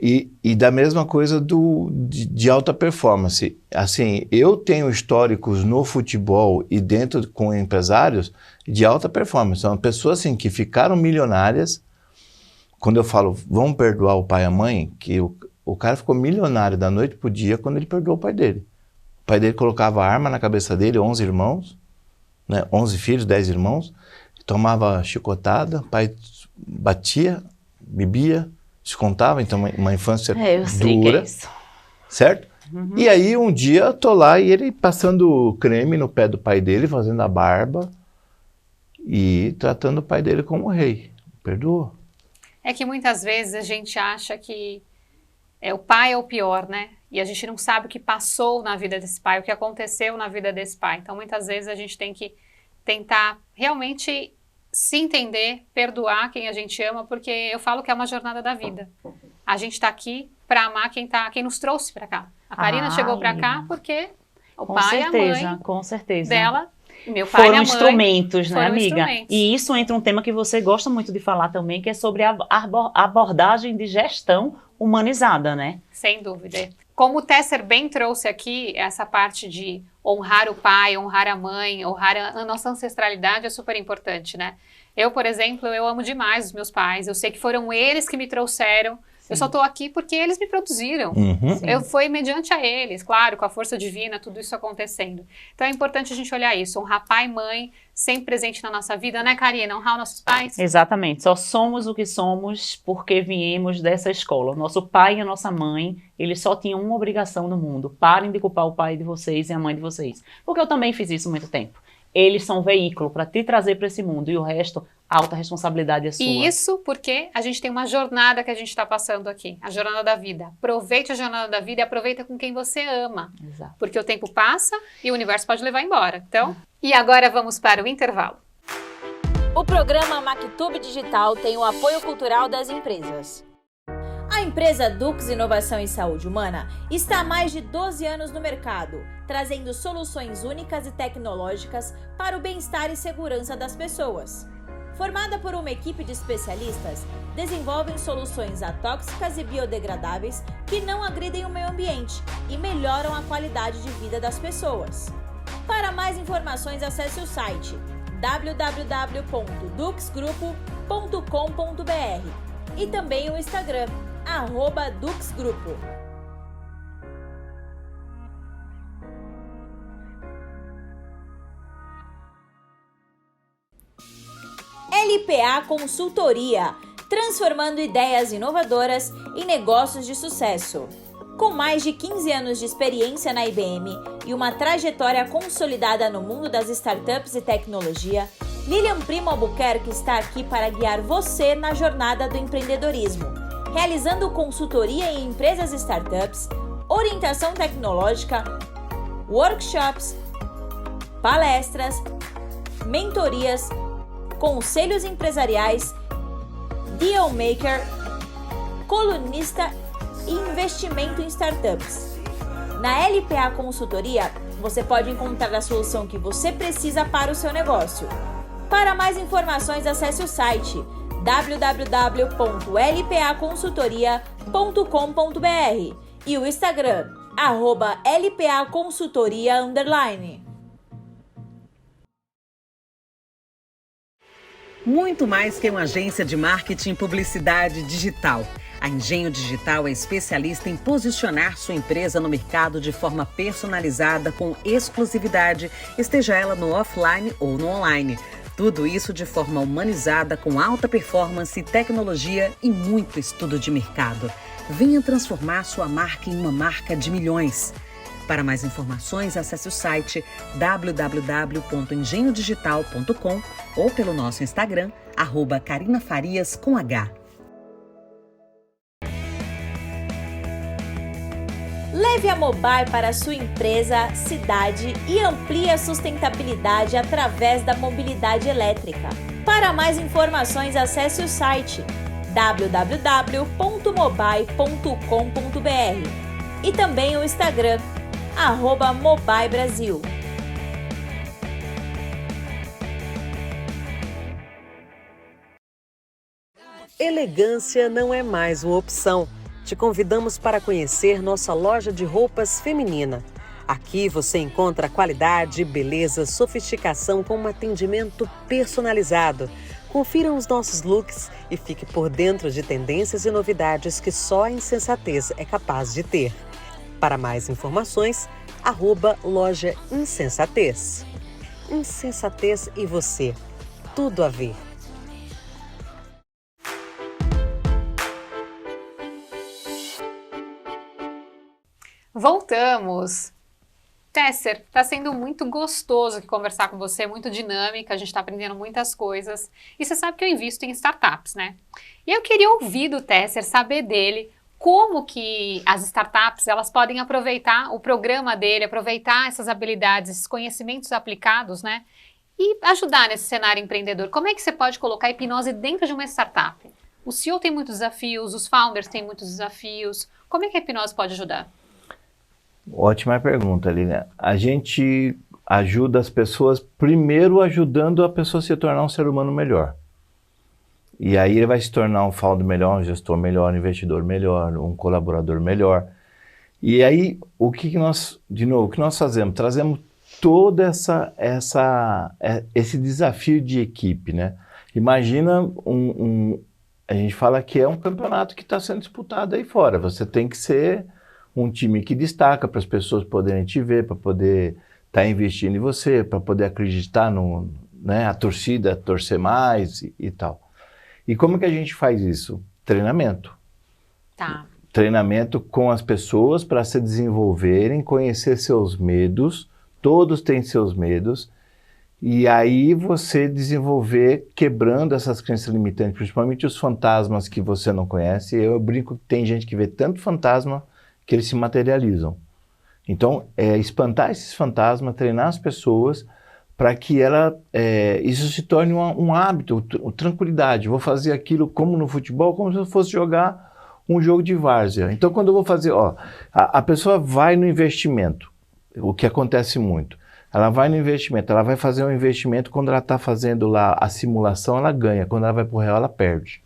E da mesma coisa de alta performance. Assim, eu tenho históricos no futebol e dentro com empresários de alta performance. São pessoas assim, que ficaram milionárias. Quando eu falo, vamos perdoar o pai e a mãe, que o cara ficou milionário da noite pro dia quando ele perdoou o pai dele. O pai dele colocava arma na cabeça dele, 11 irmãos, né? 11 filhos, 10 irmãos, tomava chicotada, o pai batia, bebia, descontava, então uma infância eu sei dura, que é isso. Certo? E aí um dia eu tô lá e ele passando creme no pé do pai dele, fazendo a barba e tratando o pai dele como rei. Perdoou. É que muitas vezes a gente acha que o pai é o pior, né? E a gente não sabe o que passou na vida desse pai, o que aconteceu na vida desse pai. Então muitas vezes a gente tem que tentar realmente se entender, perdoar quem a gente ama, porque eu falo que é uma jornada da vida. A gente está aqui para amar quem nos trouxe para cá. A Karina chegou para cá porque o pai e a mãe com certeza. dela, meu pai foram e a mãe, instrumentos, né, foram amiga? instrumentos. E isso entra um tema que você gosta muito de falar também, que é sobre a abordagem de gestão humanizada, né? Sem dúvida. Como o Tesser bem trouxe aqui, essa parte de honrar o pai, honrar a mãe, honrar a nossa ancestralidade é super importante, né? Eu, por exemplo, eu amo demais os meus pais. Eu sei que foram eles que me trouxeram. Sim. Eu só estou aqui porque eles me produziram. Foi mediante a eles, claro, com a força divina, tudo isso acontecendo. Então é importante a gente olhar isso, honrar pai e mãe, sempre presente na nossa vida, né, Karina? Honrar os nossos pais. Exatamente. Só somos o que somos porque viemos dessa escola. O nosso pai e a nossa mãe, eles só tinham uma obrigação no mundo. Parem de culpar o pai de vocês e a mãe de vocês. Porque eu também fiz isso há muito tempo. Eles são veículo para te trazer para esse mundo e o resto, a alta responsabilidade é sua. E isso porque a gente tem uma jornada que a gente está passando aqui, a jornada da vida. Aproveite a jornada da vida e aproveita com quem você ama. Exato. Porque o tempo passa e o universo pode levar embora. Então, e agora vamos para o intervalo. O programa MacTube Digital tem o apoio cultural das empresas. A empresa Dux Inovação em Saúde Humana está há mais de 12 anos no mercado, trazendo soluções únicas e tecnológicas para o bem-estar e segurança das pessoas. Formada por uma equipe de especialistas, desenvolvem soluções atóxicas e biodegradáveis que não agridem o meio ambiente e melhoram a qualidade de vida das pessoas. Para mais informações, acesse o site www.duxgrupo.com.br e também o Instagram, @duxgrupo. LPA Consultoria, transformando ideias inovadoras em negócios de sucesso. Com mais de 15 anos de experiência na IBM e uma trajetória consolidada no mundo das startups e tecnologia, Lilian Primo Albuquerque está aqui para guiar você na jornada do empreendedorismo, realizando consultoria em empresas e startups, orientação tecnológica, workshops, palestras, mentorias, conselhos empresariais, deal maker, colunista e investimento em startups. Na LPA Consultoria, você pode encontrar a solução que você precisa para o seu negócio. Para mais informações, acesse o site www.lpaconsultoria.com.br e o Instagram, @lpaconsultoria_. Muito mais que uma agência de marketing e publicidade digital. A Engenho Digital é especialista em posicionar sua empresa no mercado de forma personalizada, com exclusividade, esteja ela no offline ou no online. Tudo isso de forma humanizada, com alta performance, tecnologia e muito estudo de mercado. Venha transformar sua marca em uma marca de milhões. Para mais informações, acesse o site www.engenhodigital.com ou pelo nosso Instagram, @carinafarias com H. Leve a Mobile para a sua empresa, cidade e amplie a sustentabilidade através da mobilidade elétrica. Para mais informações, acesse o site www.mobile.com.br e também o Instagram, @mobilebrasil. Elegância não é mais uma opção. Te convidamos para conhecer nossa loja de roupas feminina. Aqui você encontra qualidade, beleza, sofisticação com um atendimento personalizado. Confira os nossos looks e fique por dentro de tendências e novidades que só a Insensatez é capaz de ter. Para mais informações, @loja Insensatez. Insensatez e você. Tudo a ver. Voltamos! Tesser, está sendo muito gostoso aqui conversar com você, muito dinâmica, a gente está aprendendo muitas coisas. E você sabe que eu invisto em startups, né? E eu queria ouvir do Tesser, saber dele, como que as startups elas podem aproveitar o programa dele, aproveitar essas habilidades, esses conhecimentos aplicados, né? E ajudar nesse cenário empreendedor. Como é que você pode colocar a hipnose dentro de uma startup? O CEO tem muitos desafios, os founders têm muitos desafios. Como é que a hipnose pode ajudar? Ótima pergunta, Lilian. A gente ajuda as pessoas, primeiro ajudando a pessoa a se tornar um ser humano melhor. E aí ele vai se tornar um founder melhor, um gestor melhor, um investidor melhor, um colaborador melhor. E aí, o que nós fazemos? Trazemos todo esse desafio de equipe, né? Imagina a gente fala que é um campeonato que está sendo disputado aí fora. Você tem que ser um time que destaca para as pessoas poderem te ver, para poder estar investindo em você, para poder acreditar né, a torcida, torcer mais e tal. E como que a gente faz isso? Treinamento. Tá. Treinamento com as pessoas para se desenvolverem, conhecer seus medos, todos têm seus medos, e aí você desenvolver quebrando essas crenças limitantes, principalmente os fantasmas que você não conhece. Eu brinco que tem gente que vê tanto fantasma que eles se materializam. Então, espantar esses fantasmas, treinar as pessoas para que isso se torne um hábito, tranquilidade. Vou fazer aquilo como no futebol, como se eu fosse jogar um jogo de várzea. Então, quando eu vou fazer, a pessoa vai no investimento, o que acontece muito. Ela vai no investimento, ela vai fazer um investimento, quando ela está fazendo lá a simulação, ela ganha. Quando ela vai para o real, ela perde.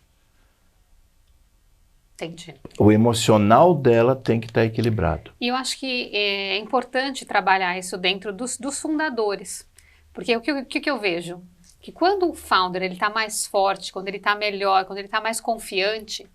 Entendi. O emocional dela tem que estar equilibrado. E eu acho que é importante trabalhar isso dentro dos fundadores. Porque o que eu vejo? Que quando o founder está mais forte, quando ele está melhor, quando ele está mais confiante,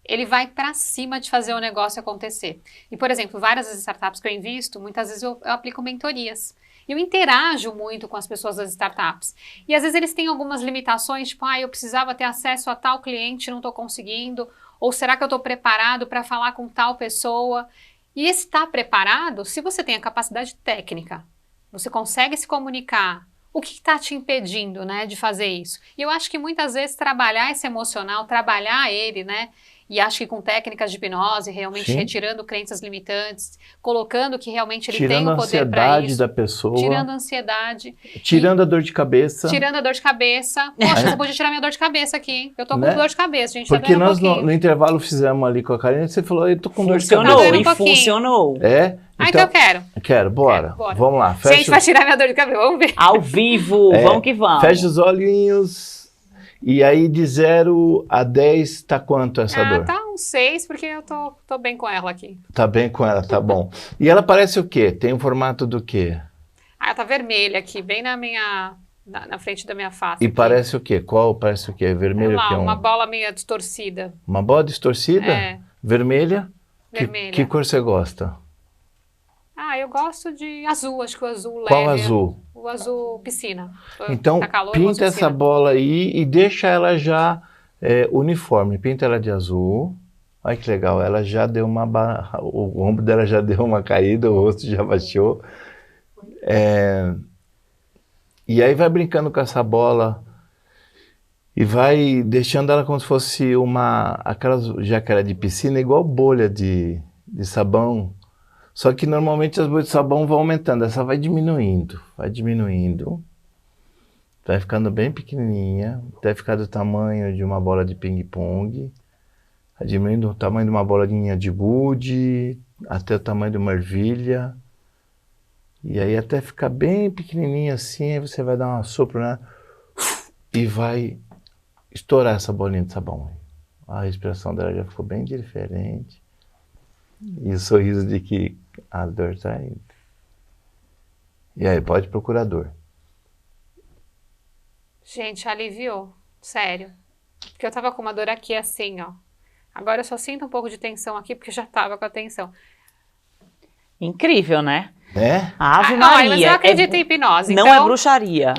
ele vai para cima de fazer o negócio acontecer. E, por exemplo, várias das startups que eu invisto, muitas vezes eu aplico mentorias. E eu interajo muito com as pessoas das startups. E às vezes eles têm algumas limitações, tipo, eu precisava ter acesso a tal cliente, não estou conseguindo. Ou será que eu estou preparado para falar com tal pessoa? E esse estar preparado, se você tem a capacidade técnica, você consegue se comunicar, o que está te impedindo, né, de fazer isso? E eu acho que muitas vezes trabalhar esse emocional, trabalhar ele, né, e acho que com técnicas de hipnose, realmente Sim. retirando crenças limitantes, colocando que realmente ele Tirando tem o poder para isso. Tirando a ansiedade da pessoa. Tirando a ansiedade. Tirando a dor de cabeça. Tirando a dor de cabeça. Poxa, você podia tirar minha dor de cabeça aqui. Eu tô com dor de cabeça, gente. Porque tá nós no intervalo fizemos ali com a Karine, você falou, eu tô com dor de cabeça. Funcionou, e funcionou. É? Então eu quero. Quero, bora. Bora. Vamos lá. Gente, vai tirar minha dor de cabeça, vamos ver. Ao vivo, vamos que vamos. Fecha os olhinhos. E aí de 0 a 10 tá quanto essa dor? Tá uns 6, porque eu tô bem com ela aqui. Tá bem com ela, tá bom. E ela parece o quê? Tem um formato do quê? Ela tá vermelha aqui, bem na frente da minha face. E aqui. Parece o quê? Qual parece o quê? Vermelho Sei lá, que é uma bola meio distorcida. Uma bola distorcida? É. Vermelha? Vermelha. Que cor você gosta? Eu gosto de azul, acho que o azul leve. Qual azul? O azul piscina. Então, tá calor, pinta essa piscina. bola aí e deixa ela já uniforme. Pinta ela de azul. Olha que legal, ela já deu o ombro dela já deu uma caída, o rosto já baixou. E aí vai brincando com essa bola e vai deixando ela como se fosse aquelas jacaré de piscina, igual bolha de sabão. Só que normalmente as bolhas de sabão vão aumentando, essa vai diminuindo, vai ficando bem pequenininha, até ficar do tamanho de uma bola de ping-pong, vai diminuindo o tamanho de uma bolinha de gude, até o tamanho de uma ervilha, e aí até ficar bem pequenininha assim, aí você vai dar uma sopro, né? E vai estourar essa bolinha de sabão. A respiração dela já ficou bem diferente. E o sorriso de que a dor tá indo. E aí, pode procurar dor. Gente, aliviou. Sério. Porque eu tava com uma dor aqui assim, ó. Agora eu só sinto um pouco de tensão aqui, porque já tava com a tensão. Incrível, né? É? Ave Maria. Mas eu acredito em hipnose, Não então... é bruxaria.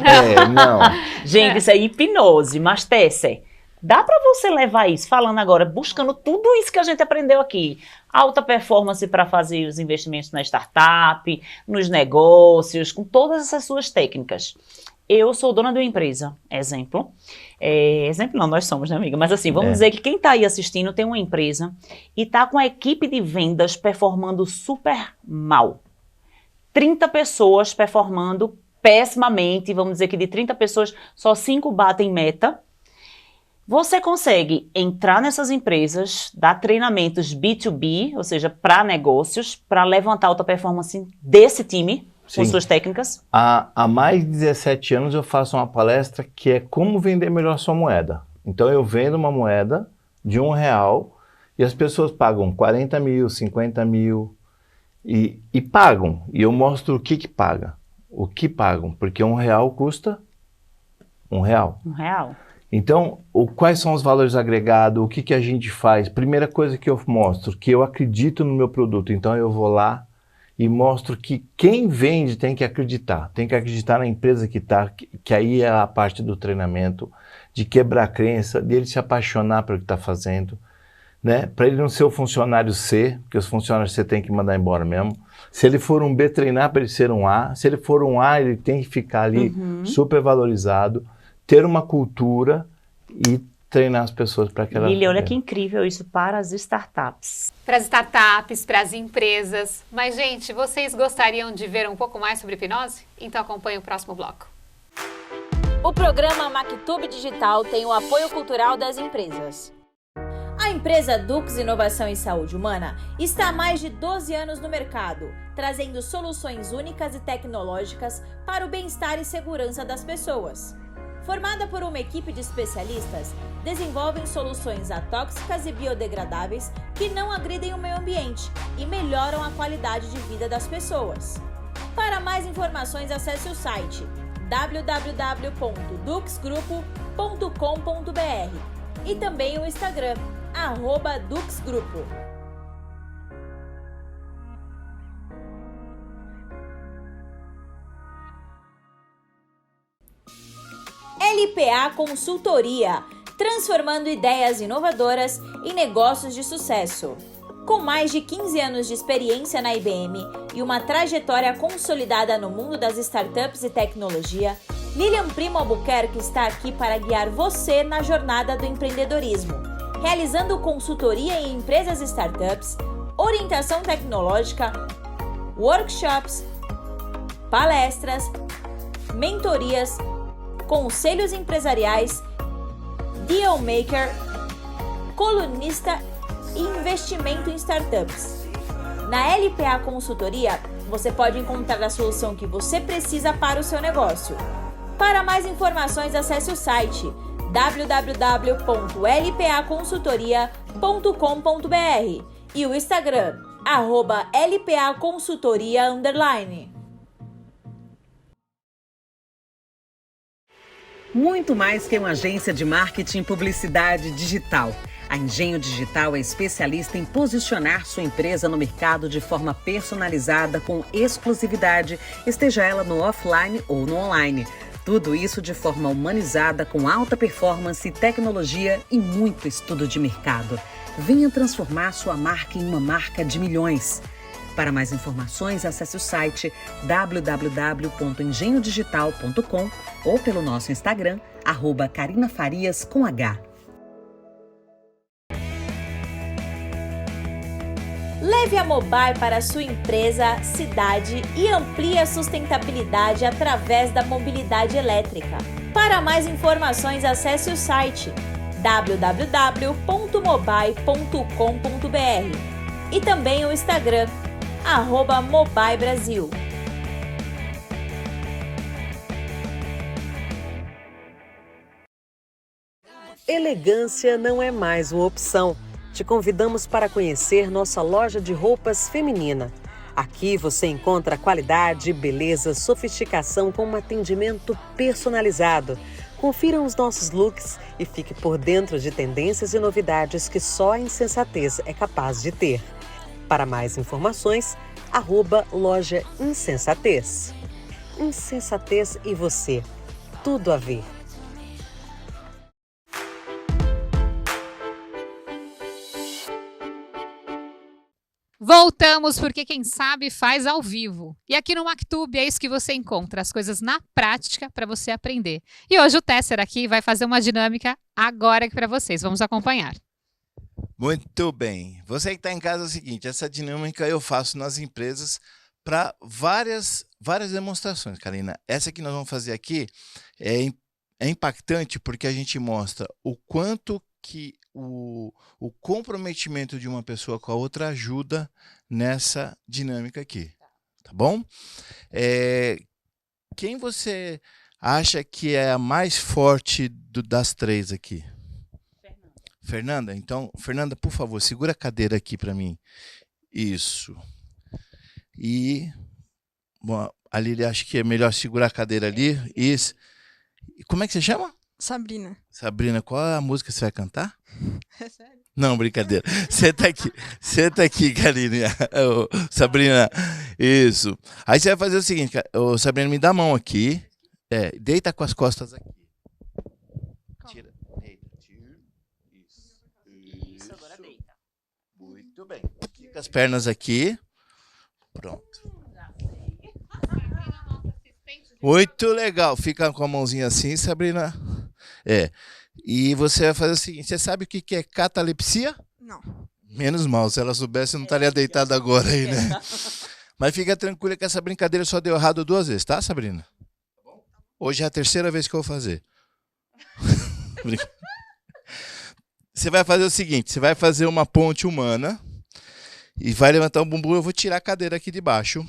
Não. Gente, isso é hipnose, mas Tessia, dá para você levar isso, falando agora, buscando tudo isso que a gente aprendeu aqui. Alta performance para fazer os investimentos na startup, nos negócios, com todas essas suas técnicas. Eu sou dona de uma empresa, exemplo. Exemplo não, nós somos, né, amiga? Mas assim, vamos dizer que quem está aí assistindo tem uma empresa e está com a equipe de vendas performando super mal. 30 pessoas performando pessimamente, vamos dizer que de 30 pessoas, só 5 batem meta. Você consegue entrar nessas empresas, dar treinamentos B2B, ou seja, para negócios, para levantar a alta performance desse time, com suas técnicas? Há mais de 17 anos eu faço uma palestra que é como vender melhor sua moeda. Então eu vendo uma moeda de R$1 e as pessoas pagam 40 mil, 50 mil e pagam. E eu mostro o que paga. O que pagam, porque R$1 custa R$1. R$1. Então, quais são os valores agregados, o que a gente faz? Primeira coisa que eu mostro, que eu acredito no meu produto. Então eu vou lá e mostro que quem vende tem que acreditar na empresa que está, que aí é a parte do treinamento, de quebrar a crença, de ele se apaixonar pelo que está fazendo, né? Para ele não ser o funcionário C, porque os funcionários C tem que mandar embora mesmo. Se ele for um B, treinar para ele ser um A. Se ele for um A, ele tem que ficar ali super valorizado, ter uma cultura e treinar as pessoas para aquela... Lili, olha que incrível isso para as startups. Para as startups, para as empresas. Mas, gente, vocês gostariam de ver um pouco mais sobre hipnose? Então acompanhe o próximo bloco. O programa MacTube Digital tem o apoio cultural das empresas. A empresa Dux Inovação e Saúde Humana está há mais de 12 anos no mercado, trazendo soluções únicas e tecnológicas para o bem-estar e segurança das pessoas. Formada por uma equipe de especialistas, desenvolvem soluções atóxicas e biodegradáveis que não agridem o meio ambiente e melhoram a qualidade de vida das pessoas. Para mais informações, acesse o site www.duxgrupo.com.br e também o Instagram, @duxgrupo. LPA Consultoria, transformando ideias inovadoras em negócios de sucesso. Com mais de 15 anos de experiência na IBM e uma trajetória consolidada no mundo das startups e tecnologia, Lilian Primo Albuquerque está aqui para guiar você na jornada do empreendedorismo, realizando consultoria em empresas e startups, orientação tecnológica, workshops, palestras, mentorias, conselhos empresariais, deal maker, colunista e investimento em startups. Na LPA Consultoria, você pode encontrar a solução que você precisa para o seu negócio. Para mais informações, acesse o site www.lpaconsultoria.com.br e o Instagram, @lpaconsultoria_. Muito mais que uma agência de marketing e publicidade digital. A Engenho Digital é especialista em posicionar sua empresa no mercado de forma personalizada, com exclusividade, esteja ela no offline ou no online. Tudo isso de forma humanizada, com alta performance, tecnologia e muito estudo de mercado. Venha transformar sua marca em uma marca de milhões. Para mais informações, acesse o site www.engenhodigital.com ou pelo nosso Instagram, @carinafarias_. Leve a Mobile para a sua empresa, cidade e amplie a sustentabilidade através da mobilidade elétrica. Para mais informações, acesse o site www.mobile.com.br e também o Instagram, @mobilebrasil. Elegância não é mais uma opção. Te convidamos para conhecer nossa loja de roupas feminina. Aqui você encontra qualidade, beleza, sofisticação com um atendimento personalizado. Confira os nossos looks e fique por dentro de tendências e novidades que só a Insensatez é capaz de ter. Para mais informações, @loja Insensatez. Insensatez e você. Tudo a ver. Voltamos porque quem sabe faz ao vivo. E aqui no Mactube é isso que você encontra, as coisas na prática para você aprender. E hoje o Tesser aqui vai fazer uma dinâmica agora aqui para vocês. Vamos acompanhar. Muito bem. Você que está em casa é o seguinte, essa dinâmica eu faço nas empresas para várias demonstrações, Karina. Essa que nós vamos fazer aqui é impactante porque a gente mostra o quanto que o comprometimento de uma pessoa com a outra ajuda nessa dinâmica aqui, tá bom? Quem você acha que é a mais forte das três aqui? Fernanda? Então, Fernanda, por favor, segura a cadeira aqui para mim. Isso. E, bom, a Lili acho que é melhor segurar a cadeira ali. Isso. E como é que você chama? Sabrina. Sabrina, qual é a música que você vai cantar? É sério? Não, brincadeira. Senta aqui, Karina. Sabrina, isso. Aí você vai fazer o seguinte, Sabrina, me dá a mão aqui. Deita com as costas aqui. Tira, deita, tira. Isso, agora deita. Muito bem. Fica as pernas aqui. Pronto. Muito legal. Fica com a mãozinha assim, Sabrina. E você vai fazer o seguinte, você sabe o que é catalepsia? Não. Menos mal, se ela soubesse, eu não estaria deitada agora aí, né? Mas fica tranquila que essa brincadeira só deu errado 2 vezes, tá, Sabrina? Hoje é a 3ª vez que eu vou fazer. Você vai fazer o seguinte, você vai fazer uma ponte humana e vai levantar o bumbum, eu vou tirar a cadeira aqui de baixo.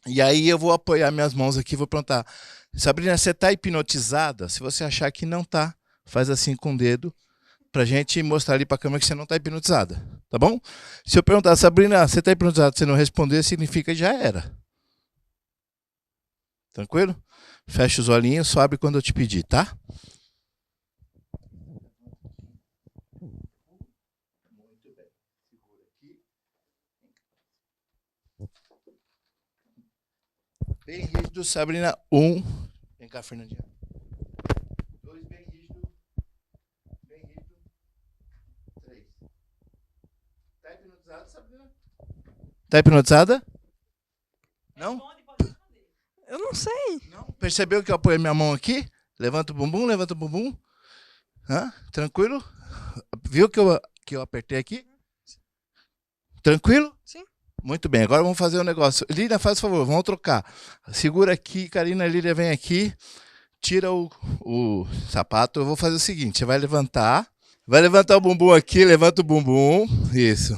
E aí eu vou apoiar minhas mãos aqui, vou perguntar, Sabrina, você está hipnotizada? Se você achar que não está, faz assim com o dedo, pra gente mostrar ali pra câmera que você não está hipnotizada, tá bom? Se eu perguntar, Sabrina, você está hipnotizada? Se você não responder, significa que já era. Tranquilo? Fecha os olhinhos, sobe quando eu te pedir, tá? Muito bem. Segura aqui. Bem rígido, Sabrina. 1. Vem cá, Fernandinha. 2, bem rígido. Bem rígido. 3. Tá hipnotizada, Sabrina? Tá hipnotizada? Não? Eu não sei. Não? Percebeu que eu apoiei minha mão aqui? Levanta o bumbum, levanta o bumbum. Tranquilo? Viu que eu apertei aqui? Tranquilo? Sim. Muito bem, agora vamos fazer um negócio. Lília, faz favor, vamos trocar. Segura aqui, Karina, Lília vem aqui. Tira o sapato. Eu vou fazer o seguinte, você vai levantar o bumbum aqui, levanta o bumbum. Isso.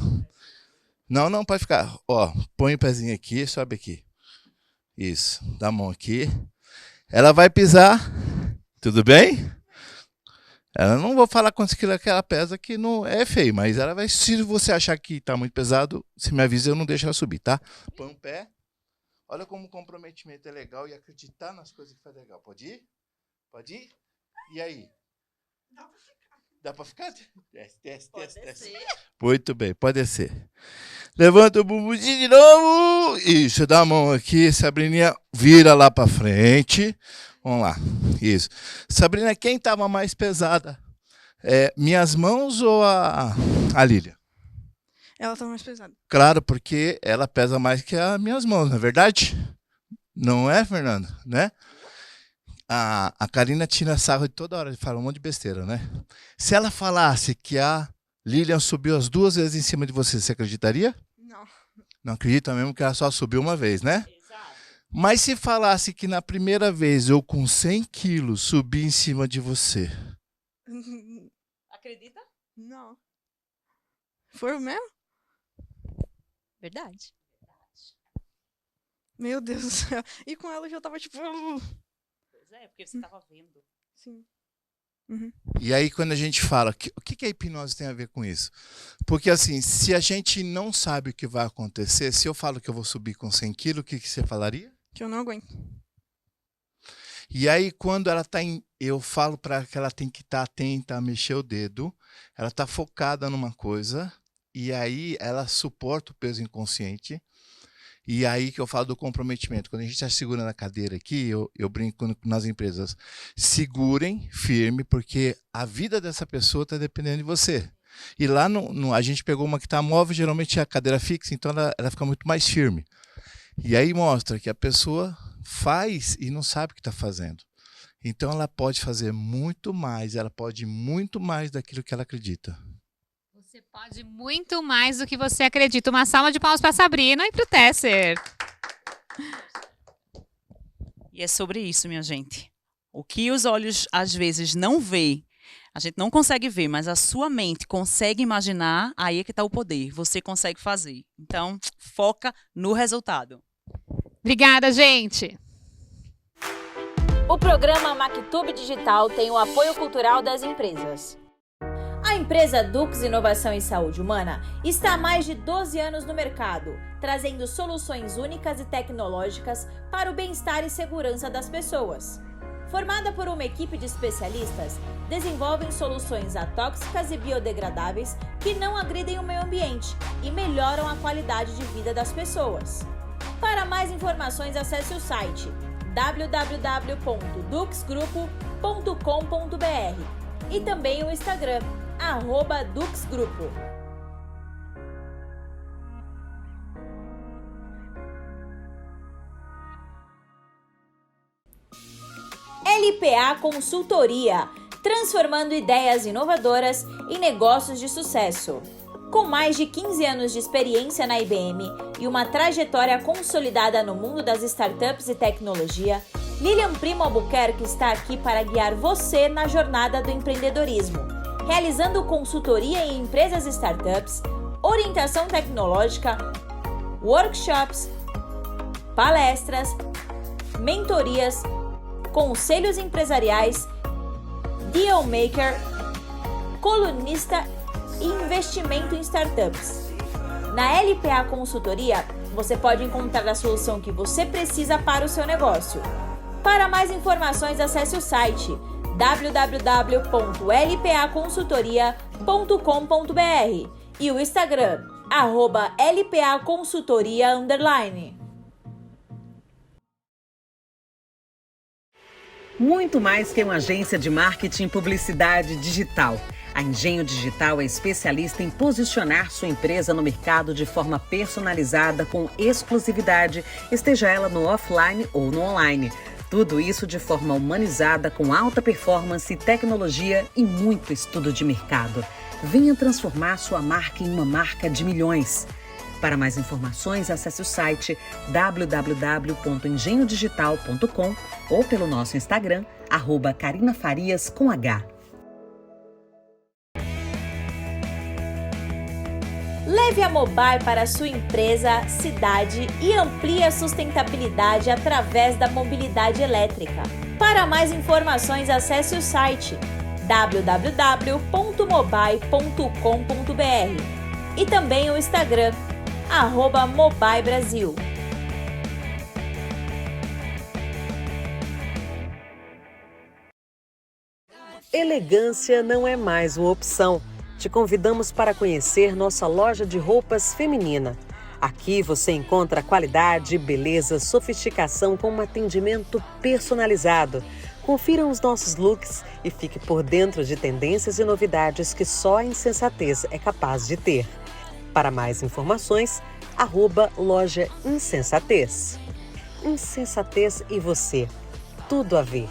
Não, pode ficar. Ó, põe o pezinho aqui, sobe aqui. Isso, dá a mão aqui. Ela vai pisar. Tudo bem? Ela não vou falar quantos quilos que ela pesa, que não é feio, mas ela vai, se você achar que está muito pesado, se me avisa, eu não deixo ela subir, tá? Põe um pé. Olha como o comprometimento é legal e acreditar nas coisas que faz legal. Pode ir? Pode ir? E aí? Dá para ficar? Desce. Muito bem, pode descer. Levanta o bumbumzinho de novo. Isso, dá a mão aqui, Sabrininha, vira lá para frente. Vamos lá, isso. Sabrina, quem estava mais pesada? Minhas mãos ou a Lília? Ela tá mais pesada. Claro, porque ela pesa mais que as minhas mãos, não é verdade? Não é, Fernando? Né? A Karina tira sarro de toda hora, fala um monte de besteira, né? Se ela falasse que a Lilian subiu as 2 vezes em cima de você, você acreditaria? Não. Não acredita mesmo que ela só subiu uma vez, né? Mas se falasse que na primeira vez eu com 100 quilos subi em cima de você? Acredita? Não. Foi o mesmo? Verdade. Meu Deus do céu. E com ela eu já tava tipo... Pois é, porque você tava vendo. Sim. Uhum. E aí, quando a gente fala, o que a hipnose tem a ver com isso? Porque, assim, se a gente não sabe o que vai acontecer, se eu falo que eu vou subir com 100 quilos, o que você falaria? Que eu não aguento. E aí, quando ela está eu falo para ela que ela tem que estar atenta a mexer o dedo, ela está focada numa coisa, e aí ela suporta o peso inconsciente. E aí que eu falo do comprometimento. Quando a gente está segurando a cadeira aqui, eu brinco nas empresas, segurem firme, porque a vida dessa pessoa está dependendo de você. E lá a gente pegou uma que está móvel, geralmente é a cadeira fixa, então ela fica muito mais firme. E aí mostra que a pessoa faz e não sabe o que está fazendo. Então ela pode fazer muito mais, ela pode ir muito mais daquilo que ela acredita. Você pode muito mais do que você acredita. Uma salva de palmas para a Sabrina e para o Tesser. E é sobre isso, minha gente. O que os olhos às vezes não veem, a gente não consegue ver, mas a sua mente consegue imaginar, aí é que está o poder. Você consegue fazer. Então, foca no resultado. Obrigada, gente. O programa Mactub Digital tem o apoio cultural das empresas. A empresa Dux Inovação em Saúde Humana está há mais de 12 anos no mercado, trazendo soluções únicas e tecnológicas para o bem-estar e segurança das pessoas. Formada por uma equipe de especialistas, desenvolvem soluções atóxicas e biodegradáveis que não agridem o meio ambiente e melhoram a qualidade de vida das pessoas. Para mais informações, acesse o site www.duxgrupo.com.br e também o Instagram, @duxgrupo. LPA Consultoria, transformando ideias inovadoras em negócios de sucesso. Com mais de 15 anos de experiência na IBM e uma trajetória consolidada no mundo das startups e tecnologia, Lilian Primo Albuquerque está aqui para guiar você na jornada do empreendedorismo, realizando consultoria em empresas e startups, orientação tecnológica, workshops, palestras, mentorias, conselhos empresariais, deal maker, colunista e investimento em startups. Na LPA Consultoria, você pode encontrar a solução que você precisa para o seu negócio. Para mais informações, acesse o site www.lpaconsultoria.com.br e o Instagram, @lpaconsultoria_. Muito mais que uma agência de marketing e publicidade digital. A Engenho Digital é especialista em posicionar sua empresa no mercado de forma personalizada, com exclusividade, esteja ela no offline ou no online. Tudo isso de forma humanizada, com alta performance, tecnologia e muito estudo de mercado. Venha transformar sua marca em uma marca de milhões. Para mais informações, acesse o site www.engenhodigital.com ou pelo nosso Instagram, @carinafarias com H. Leve a Mobile para a sua empresa, cidade e amplie a sustentabilidade através da mobilidade elétrica. Para mais informações, acesse o site www.mobile.com.br e também o Instagram, @mobilebrasil. Elegância não é mais uma opção. Te convidamos para conhecer nossa loja de roupas feminina. Aqui você encontra qualidade, beleza, sofisticação com um atendimento personalizado. Confira os nossos looks e fique por dentro de tendências e novidades que só a Insensatez é capaz de ter. Para mais informações, @loja Insensatez. Insensatez e você. Tudo a ver.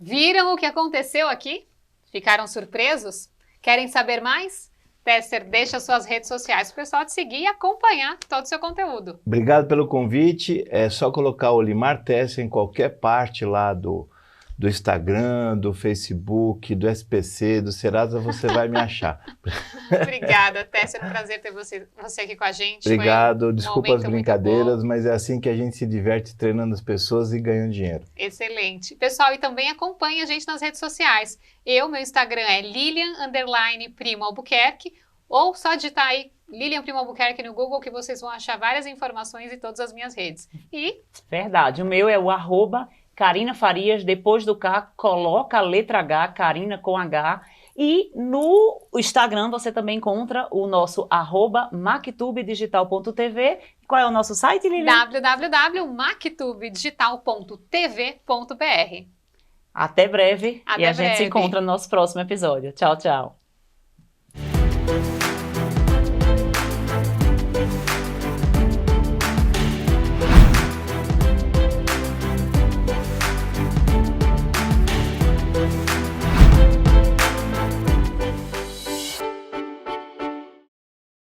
Viram o que aconteceu aqui? Ficaram surpresos? Querem saber mais? Tesser, deixa suas redes sociais para o pessoal te seguir e acompanhar todo o seu conteúdo. Obrigado pelo convite. É só colocar o Olimar Tesser em qualquer parte lá do do Instagram, do Facebook, do SPC, do Serasa, você vai me achar. Obrigada, Tessia, é um prazer ter você aqui com a gente. Obrigado, desculpa as brincadeiras, mas é assim que a gente se diverte treinando as pessoas e ganhando dinheiro. Excelente. Pessoal, e também acompanhe a gente nas redes sociais. Meu Instagram é Lilian_Primo Albuquerque, ou só digitar aí Lilian Primo Albuquerque no Google que vocês vão achar várias informações em todas as minhas redes. Verdade, o meu é o @Carina Farias, depois do K, coloca a letra H, Carina com H. E no Instagram você também encontra o nosso @mactubedigital.tv. Qual é o nosso site, Lilian? www.mactubedigital.tv.br. Até breve. A gente se encontra no nosso próximo episódio. Tchau, tchau.